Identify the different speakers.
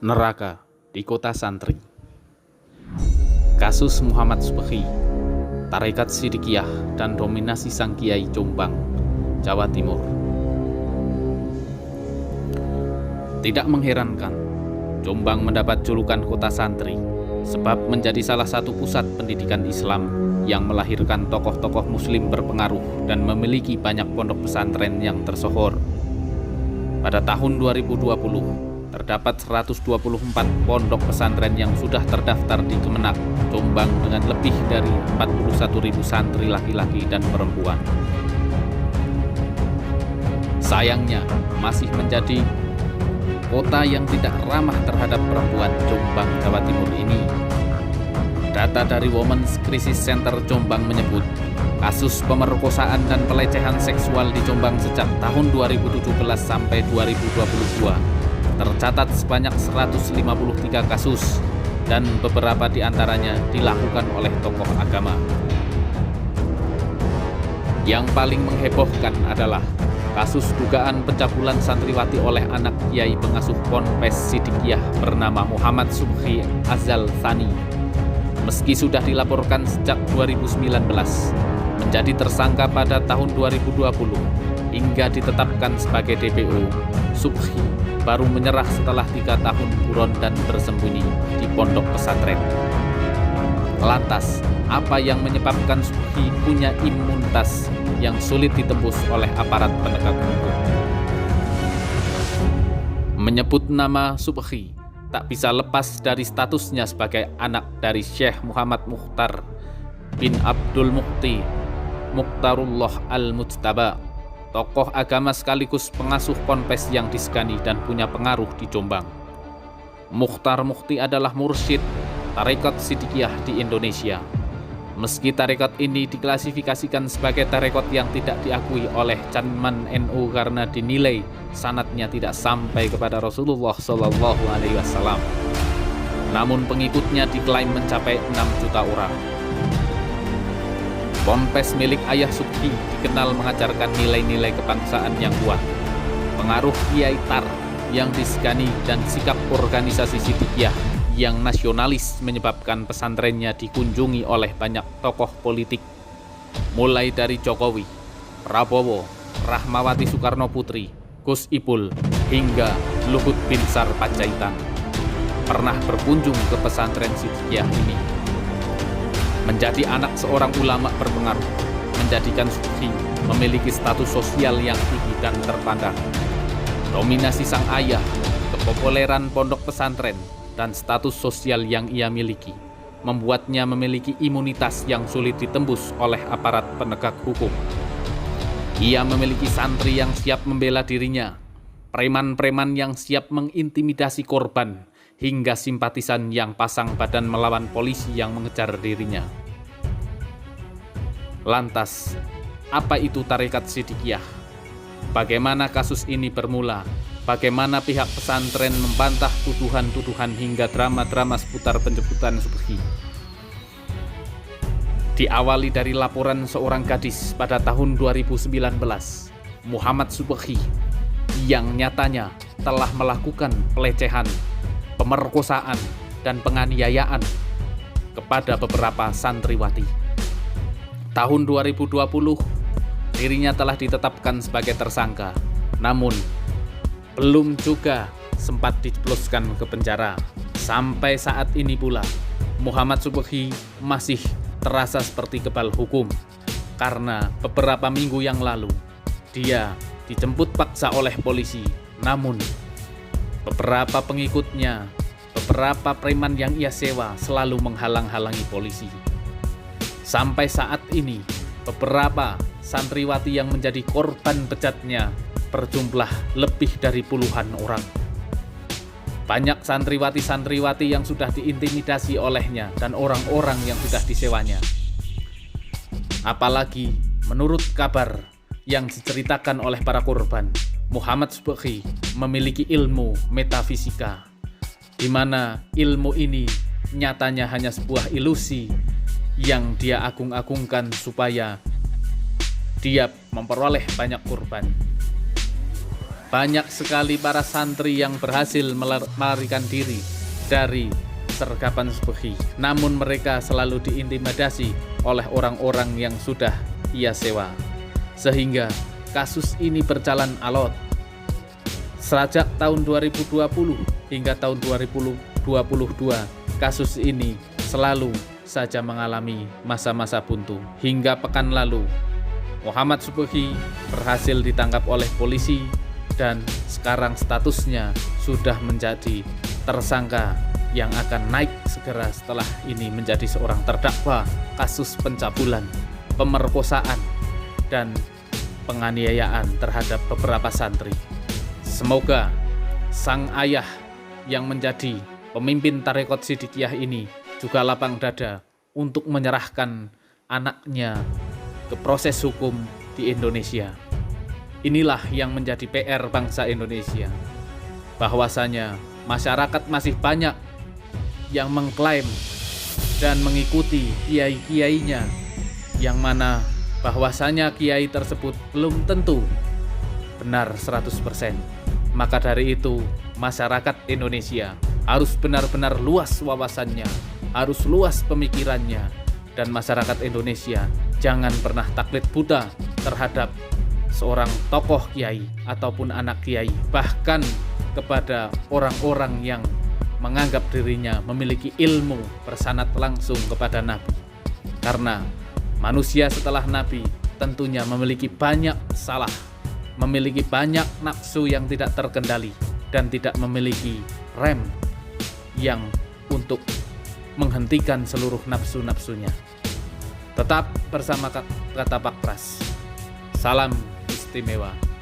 Speaker 1: Neraka di Kota Santri. Kasus Muhammad Subhi, Tarekat Sidikiyah dan dominasi Sang Kiai Jombang, Jawa Timur. Tidak mengherankan, Jombang mendapat julukan Kota Santri sebab menjadi salah satu pusat pendidikan Islam yang melahirkan tokoh-tokoh Muslim berpengaruh dan memiliki banyak pondok pesantren yang tersohor. Pada tahun 2020, terdapat 124 pondok pesantren yang sudah terdaftar di Kemenak, Jombang dengan lebih dari 41.000 santri laki-laki dan perempuan. Sayangnya, masih menjadi kota yang tidak ramah terhadap perempuan Jombang, Jawa Timur ini. Data dari Women's Crisis Center Jombang menyebut, kasus pemerkosaan dan pelecehan seksual di Jombang sejak tahun 2017 sampai 2022 tercatat sebanyak 153 kasus dan beberapa di antaranya dilakukan oleh tokoh agama. Yang paling menghebohkan adalah kasus dugaan pencabulan santriwati oleh anak kiai pengasuh Ponpes Sidikiyah bernama Muhammad Subhi Azal Thani. Meski sudah dilaporkan sejak 2019, menjadi tersangka pada tahun 2020 hingga ditetapkan sebagai DPO, Subhi baru menyerah setelah 3 tahun buron dan bersembunyi di pondok pesantren. Lantas, apa yang menyebabkan Subhi punya imunitas yang sulit ditembus oleh aparat penegak hukum? Menyebut nama Subhi tak bisa lepas dari statusnya sebagai anak dari Syekh Muhammad Mukhtar bin Abdul Mukhti Mukhtarullah Al-Mujtaba, tokoh agama sekaligus pengasuh ponpes yang disegani dan punya pengaruh di Jombang. Mukhtar Mukhti adalah mursyid Tarekat Sidikiyah di Indonesia. Meski tarekat ini diklasifikasikan sebagai tarekat yang tidak diakui oleh Canman NU karena dinilai sanadnya tidak sampai kepada Rasulullah SAW, namun pengikutnya diklaim mencapai 6 juta orang. Ponpes milik Ayah Subhi dikenal mengajarkan nilai-nilai kebangsaan yang kuat. Pengaruh Kiai Tar yang disegani dan sikap organisasi Sidikiyah yang nasionalis menyebabkan pesantrennya dikunjungi oleh banyak tokoh politik, mulai dari Jokowi, Prabowo, Rahmawati Soekarno Putri, Gus Ipul, hingga Luhut Binsar Panjaitan pernah berkunjung ke pesantren Sidikiyah ini. Menjadi anak seorang ulama berpengaruh menjadikan Subhi memiliki status sosial yang tinggi dan terpandang. Dominasi sang ayah, kepopuleran pondok pesantren, dan status sosial yang ia miliki membuatnya memiliki imunitas yang sulit ditembus oleh aparat penegak hukum. Ia memiliki santri yang siap membela dirinya, preman-preman yang siap mengintimidasi korban, hingga simpatisan yang pasang badan melawan polisi yang mengejar dirinya. Lantas, apa itu Tarekat Sidikiyah? Bagaimana kasus ini bermula? Bagaimana pihak pesantren membantah tuduhan-tuduhan hingga drama-drama seputar penjemputan Subhi? Diawali dari laporan seorang gadis pada tahun 2019, Muhammad Subhi, yang nyatanya telah melakukan pelecehan, pemerkosaan, dan penganiayaan kepada beberapa santriwati. Tahun 2020, dirinya telah ditetapkan sebagai tersangka, namun belum juga sempat dijebloskan ke penjara. Sampai saat ini pula, Muhammad Subhi masih terasa seperti kebal hukum, karena beberapa minggu yang lalu, dia dijemput paksa oleh polisi, namun beberapa pengikutnya, beberapa preman yang ia sewa selalu menghalang-halangi polisi. Sampai saat ini, beberapa santriwati yang menjadi korban bejatnya berjumlah lebih dari puluhan orang. Banyak santriwati-santriwati yang sudah diintimidasi olehnya dan orang-orang yang sudah disewanya. Apalagi menurut kabar yang diceritakan oleh para korban, Muhammad Subhi memiliki ilmu metafisika, di mana ilmu ini nyatanya hanya sebuah ilusi yang dia agung-agungkan supaya dia memperoleh banyak korban. banyak sekali para santri yang berhasil melarikan diri dari sergapan Subaghi. Namun mereka selalu diintimidasi oleh orang-orang yang sudah ia sewa. Sehingga kasus ini berjalan alot. Sejak tahun 2020 hingga tahun 2022, kasus ini selalu saja mengalami masa-masa buntu. Hingga pekan lalu, Muhammad Subaghi berhasil ditangkap oleh polisi dan sekarang statusnya sudah menjadi tersangka yang akan naik segera setelah ini menjadi seorang terdakwa kasus pencabulan, pemerkosaan, dan penganiayaan terhadap beberapa santri. Semoga sang ayah yang menjadi pemimpin Tarekat Sidikiyah ini juga lapang dada untuk menyerahkan anaknya ke proses hukum di Indonesia. Inilah yang menjadi PR bangsa Indonesia, bahwasanya masyarakat masih banyak yang mengklaim dan mengikuti kiai-kiainya, yang mana bahwasanya kiai tersebut belum tentu benar 100%. Maka dari itu, masyarakat Indonesia harus benar-benar luas wawasannya, harus luas pemikirannya, dan masyarakat Indonesia jangan pernah taklid buta terhadap seorang tokoh kiai ataupun anak kiai, bahkan kepada orang-orang yang menganggap dirinya memiliki ilmu bersanad langsung kepada Nabi. Karena manusia setelah Nabi tentunya memiliki banyak salah, memiliki banyak nafsu yang tidak terkendali, dan tidak memiliki rem yang untuk menghentikan seluruh nafsu-nafsunya. Tetap bersama kata Pak Pras. Salam istimewa.